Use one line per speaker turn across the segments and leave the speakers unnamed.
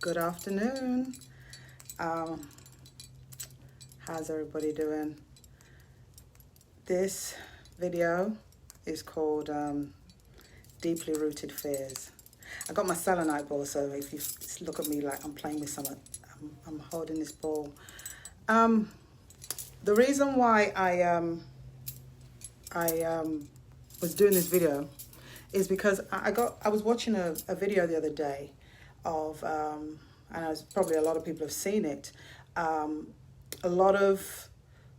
Good afternoon. Um, how's everybody doing? This video is called Deeply Rooted Fears. I got my selenite ball, so if you look at me like I'm playing with someone, I'm holding this ball. The reason why I was doing this video is because I was watching a video the other day of and as probably a lot of people have seen it. A lot of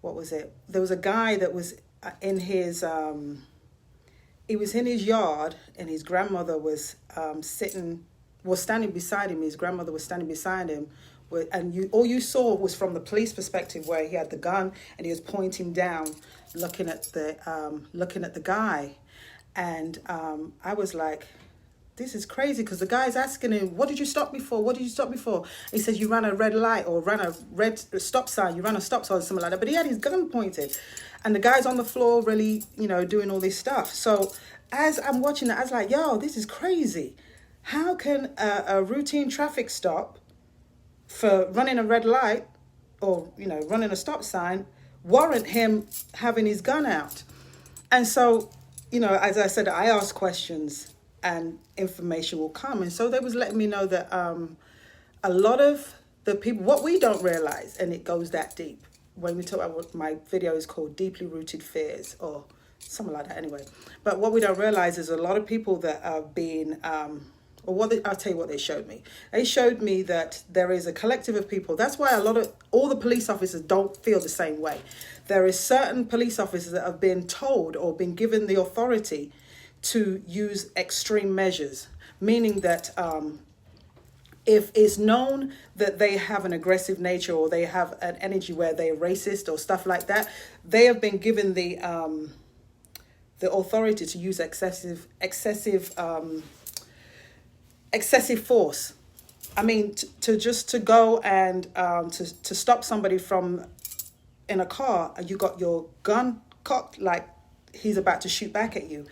what was it? There was a guy that was in his he was in his yard, and his grandmother was standing beside him. His grandmother was standing beside him, and all you saw was from the police perspective, where he had the gun and he was pointing down, looking at the guy, and I was like, this is crazy, because the guy's asking him, what did you stop me for? What did you stop me for? He says, you ran a red light, or ran a red stop sign. You ran a stop sign, or something like that. But he had his gun pointed. And the guy's on the floor really, doing all this stuff. So as I'm watching that, I was like, yo, this is crazy. How can a routine traffic stop for running a red light or, running a stop sign warrant him having his gun out? And so, as I said, I asked questions and information will come. And so they was letting me know that a lot of the people, what we don't realize, and it goes that deep, when we talk about what my video is called Deeply Rooted Fears, or something like that anyway. But what we don't realize is a lot of people that are being, I'll tell you what they showed me. They showed me that there is a collective of people. That's why all the police officers don't feel the same way. There is certain police officers that have been told or been given the authority to use extreme measures, meaning that if it's known that they have an aggressive nature, or they have an energy where they're racist or stuff like that, they have been given the authority to use excessive force. I mean, to go and to stop somebody from in a car, and you got your gun cocked like he's about to shoot back at you.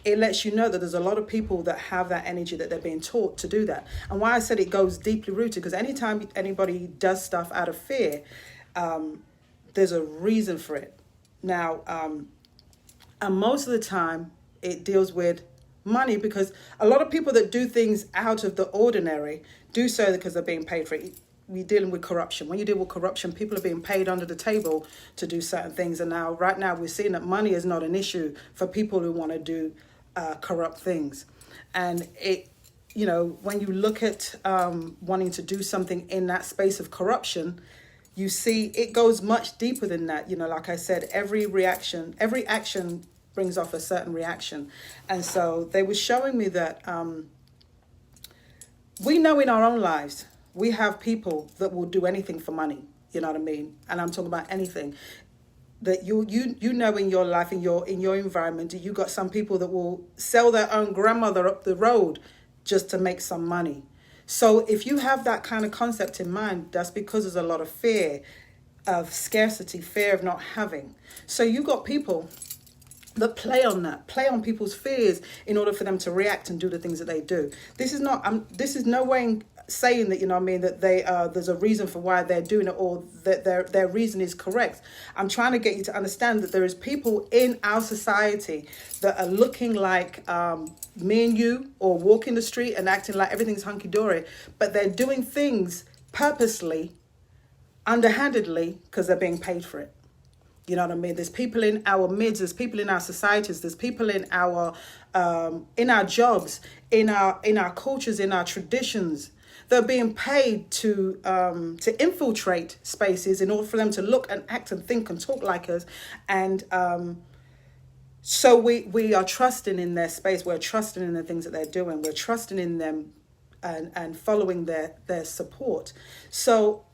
It lets you know that there's a lot of people that have that energy, that they're being taught to do that. And why I said it goes deeply rooted, because anytime anybody does stuff out of fear, there's a reason for it. Now, and most of the time it deals with money, because a lot of people that do things out of the ordinary do so because they're being paid for it. We're dealing with corruption. When you deal with corruption, people are being paid under the table to do certain things. And right now, we're seeing that money is not an issue for people who want to do corrupt things. And when you look at wanting to do something in that space of corruption, you see it goes much deeper than that. Like I said, every action brings off a certain reaction. And so they were showing me that we know in our own lives, we have people that will do anything for money. You know what I mean? And I'm talking about anything. That you know in your life, in your environment, you got some people that will sell their own grandmother up the road just to make some money. So if you have that kind of concept in mind, that's because there's a lot of fear of scarcity, fear of not having. So you got people that play on people's fears in order for them to react and do the things that they do. This is no way saying that, that there's a reason for why they're doing it, or that their reason is correct. I'm trying to get you to understand that there is people in our society that are looking like me and you, or walking the street and acting like everything's hunky-dory, but they're doing things purposely, underhandedly, because they're being paid for it. You know what I mean? There's people in our midst, there's people in our societies, there's people in our jobs, in our cultures, in our traditions. They're being paid to infiltrate spaces in order for them to look and act and think and talk like us. And so we are trusting in their space. We're trusting in the things that they're doing. We're trusting in them and following their support. So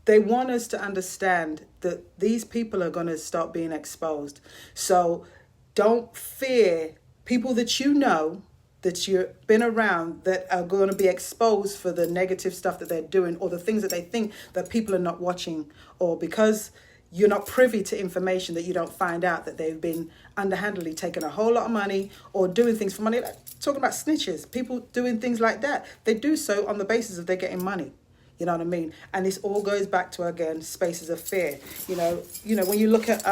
they want us to understand that these people are going to start being exposed. So don't fear people that that you've been around, that are going to be exposed for the negative stuff that they're doing, or the things that they think that people are not watching, or because you're not privy to information that you don't find out that they've been underhandedly taking a whole lot of money or doing things for money. Like, talking about snitches, people doing things like that. They do so on the basis of they're getting money. You know what I mean? And this all goes back to, again, spaces of fear. You know, when you look at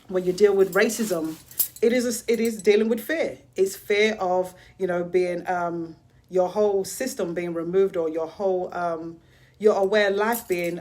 when you deal with racism, it is dealing with fear. It's fear of, being your whole system being removed, or your whole your aware life being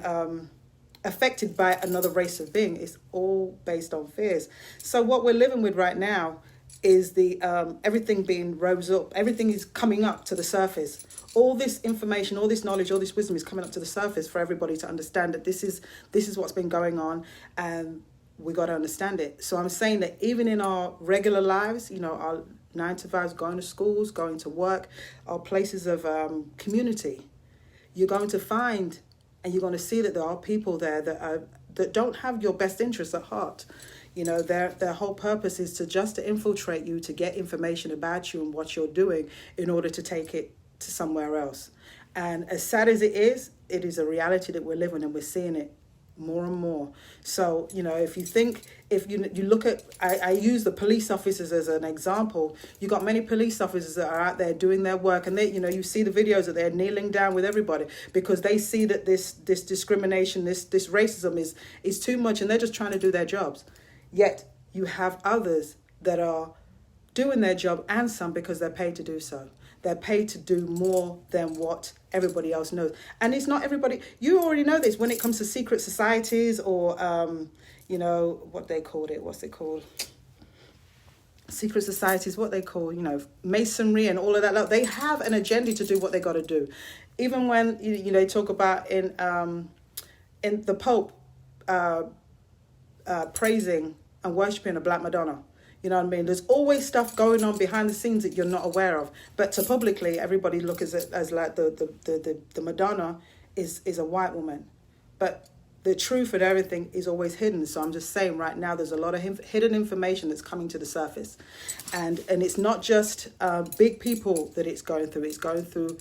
affected by another race of being. It's all based on fears. So what we're living with right now is the everything being rose up. Everything is coming up to the surface. All this information, all this knowledge, all this wisdom is coming up to the surface for everybody to understand that this is what's been going on, and we got to understand it. So I'm saying that even in our regular lives, our 9 to 5s, going to schools, going to work, our places of community, you're going to find and you're going to see that there are people there that don't have your best interests at heart. Their whole purpose is to infiltrate you, to get information about you and what you're doing in order to take it to somewhere else. And as sad as it is a reality that we're living, and we're seeing it more and more. So, if you look at, I use the police officers as an example. You got many police officers that are out there doing their work, and they, you see the videos that they're kneeling down with everybody because they see that this discrimination, this racism is too much, and they're just trying to do their jobs. Yet you have others that are doing their job, and some because they're paid to do so. They're paid to do more than what everybody else knows. And it's not everybody. You already know this when it comes to secret societies or, what they called it. What's it called? Secret societies, what they call, masonry and all of that. They have an agenda to do what they got to do. Even when, they talk about in the Pope praising and worshipping a Black Madonna. You know what I mean? There's always stuff going on behind the scenes that you're not aware of. But to publicly, everybody look at it as like the Madonna is a white woman. But the truth and everything is always hidden. So I'm just saying right now there's a lot of hidden information that's coming to the surface. And it's not just big people that it's going through. It's going through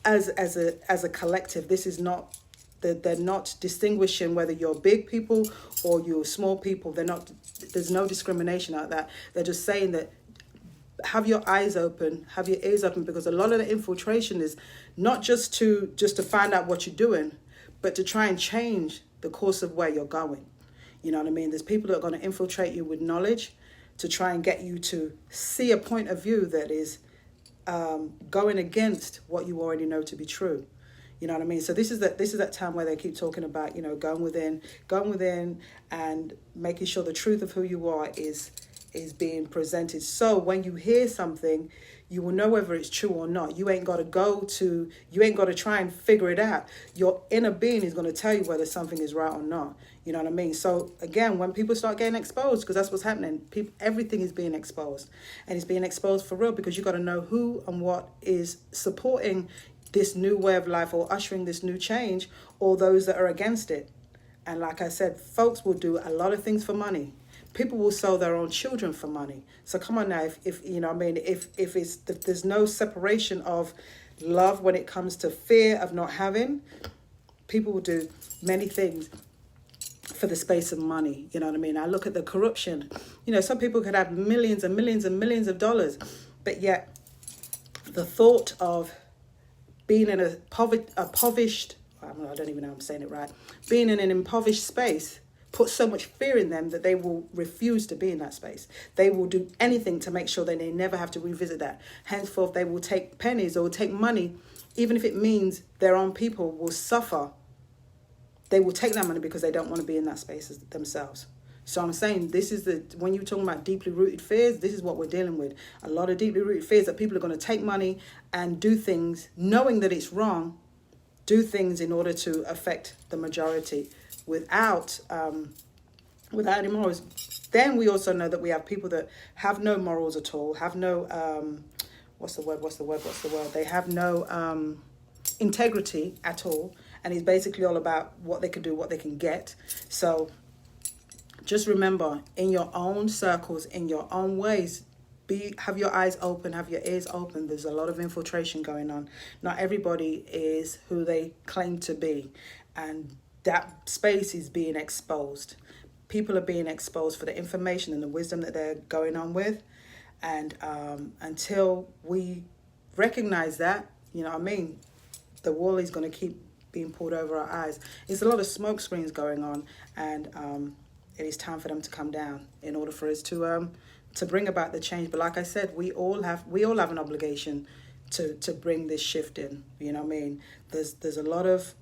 as a collective. This is not... They're not distinguishing whether you're big people or you're small people. There's no discrimination out there. They're just saying that have your eyes open, have your ears open, because a lot of the infiltration is not just to find out what you're doing, but to try and change the course of where you're going. You know what I mean? There's people that are going to infiltrate you with knowledge to try and get you to see a point of view that is going against what you already know to be true. You know what I mean? So this is that time where they keep talking about, going within and making sure the truth of who you are is being presented. So when you hear something, you will know whether it's true or not. You ain't got to try and figure it out. Your inner being is going to tell you whether something is right or not. You know what I mean? So again, when people start getting exposed, because that's what's happening, everything is being exposed, and it's being exposed for real, because you got to know who and what is supporting this new way of life or ushering this new change, or those that are against it. And like I said, folks will do a lot of things for money. People will sell their own children for money. So come on now, if there's no separation of love when it comes to fear of not having, people will do many things for the space of money. You know what I mean? I look at the corruption. Some people could have millions and millions and millions of dollars, but yet the thought of being in a impoverished, I don't even know if I'm saying it right, being in an impoverished space puts so much fear in them that they will refuse to be in that space. They will do anything to make sure that they never have to revisit that. Henceforth, they will take pennies or take money, even if it means their own people will suffer. They will take that money because they don't want to be in that space themselves. So I'm saying when you're talking about deeply rooted fears, this is what we're dealing with. A lot of deeply rooted fears that people are going to take money and do things, knowing that it's wrong, do things in order to affect the majority without any morals. Then we also know that we have people that have no morals at all, have no, what's the word? They have no integrity at all. And it's basically all about what they can do, what they can get. So just remember, in your own circles, in your own ways, have your eyes open, have your ears open. There's a lot of infiltration going on. Not everybody is who they claim to be. And that space is being exposed. People are being exposed for the information and the wisdom that they're going on with. And until we recognize that, you know what I mean, the wall is going to keep being pulled over our eyes. There's a lot of smoke screens going on, and it is time for them to come down in order for us to bring about the change. But like I said, we all have an obligation to bring this shift in. You know what I mean? There's a lot of,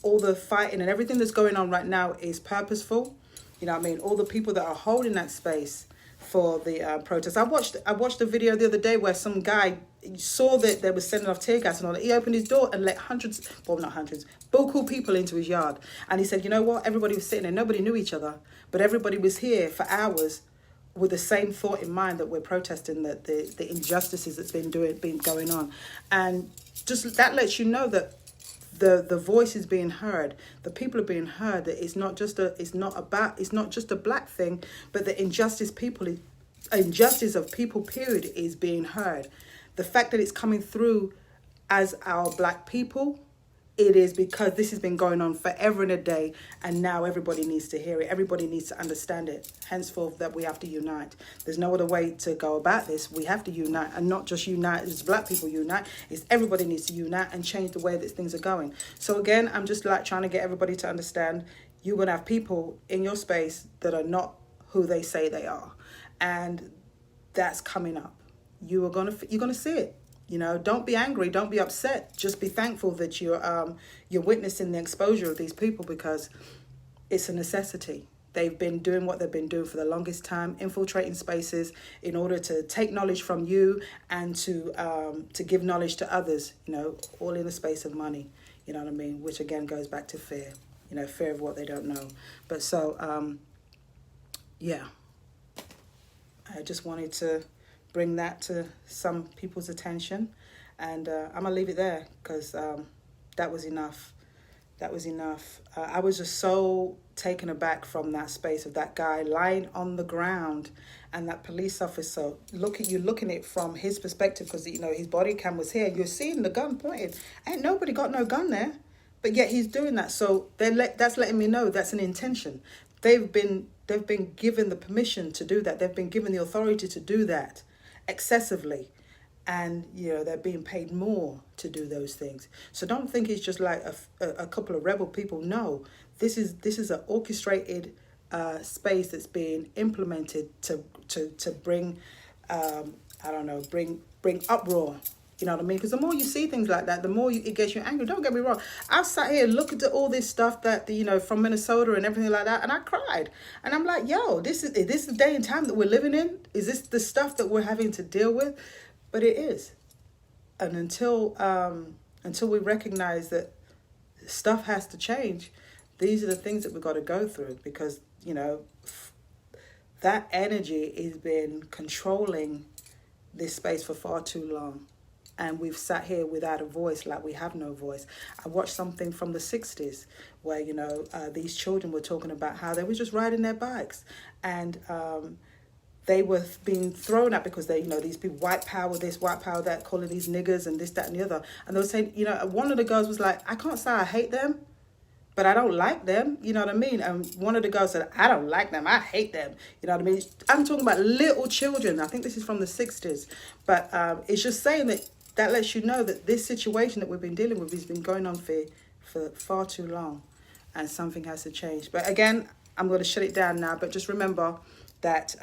all the fighting and everything that's going on right now is purposeful. You know what I mean? All the people that are holding that space for the protest. I watched a video the other day where some guy saw that they were sending off tear gas and all that. He opened his door and let not hundreds, beaucoup people into his yard. And he said, you know what? Everybody was sitting there. Nobody knew each other, but everybody was here for hours with the same thought in mind, that we're protesting that the injustices that's been going on. And just that lets you know that the voice is being heard, the people are being heard, that it's not just a black thing, but the injustice of people period is being heard. The fact that it's coming through as our black people, it is because this has been going on forever and a day, and now everybody needs to hear it. Everybody needs to understand it. Henceforth, that we have to unite. There's no other way to go about this. We have to unite, and not just unite as black people unite. It's everybody needs to unite and change the way that things are going. So again, I'm just like trying to get everybody to understand, you're going to have people in your space that are not who they say they are. And that's coming up. You're going to see it. You know, don't be angry, don't be upset. Just be thankful that you're witnessing the exposure of these people, because it's a necessity. They've been doing what they've been doing for the longest time, infiltrating spaces in order to take knowledge from you and to give knowledge to others, you know, all in the space of money, you know what I mean? Which again goes back to fear, you know, fear of what they don't know. But so, yeah, I just wanted to bring that to some people's attention, and I'm gonna leave it there, because that was enough. I was just so taken aback from that space of that guy lying on the ground, and that police officer looking at it from his perspective, because you know his body cam was here. You're seeing the gun pointed. Ain't nobody got no gun there, but yet he's doing that. So that's letting me know that's an intention. They've been given the permission to do that. They've been given the authority to do that excessively, and you know they're being paid more to do those things. So don't think it's just like a couple of rebel people. No, this is an orchestrated space that's being implemented to bring bring uproar. You know what I mean? Because the more you see things like that, the more it gets you angry. Don't get me wrong. I've sat here looking at all this stuff that, you know, from Minnesota and everything like that, and I cried. And I'm like, yo, this is the day and time that we're living in? Is this the stuff that we're having to deal with? But it is. And until we recognize that stuff has to change, these are the things that we've got to go through, because, you know, that energy has been controlling this space for far too long. And we've sat here without a voice, like we have no voice. I watched something from the 60s where, you know, these children were talking about how they were just riding their bikes, and they were being thrown at because they, you know, these people, white power this, white power that, calling these niggers and this, that, and the other. And they were saying, you know, one of the girls was like, I can't say I hate them, but I don't like them, you know what I mean? And one of the girls said, I don't like them, I hate them, you know what I mean? I'm talking about little children. I think this is from the 60s. But it's just saying that lets you know that this situation that we've been dealing with has been going on for far too long, and something has to change. But again, I'm going to shut it down now, but just remember that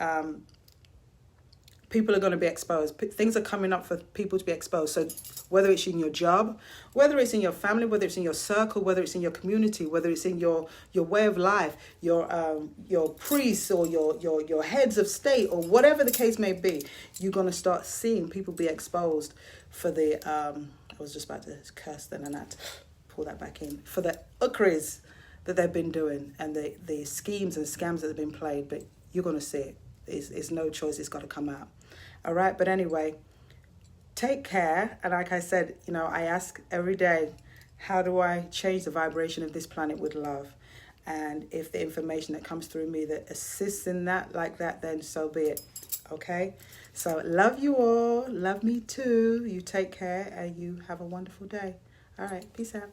people are going to be exposed. Things are coming up for people to be exposed. So whether it's in your job, whether it's in your family, whether it's in your circle, whether it's in your community, whether it's in your way of life, your priests or your heads of state, or whatever the case may be, you're going to start seeing people be exposed for the, I was just about to curse then and I had to pull that back in, for the ukris that they've been doing, and the schemes and scams that have been played. But you're going to see it. It's no choice. It's got to come out. All right. But anyway, take care. And like I said, you know, I ask every day, how do I change the vibration of this planet with love? And if the information that comes through me that assists in that, like that, then so be it. Okay. So love you all. Love me too. You take care and you have a wonderful day. All right. Peace out.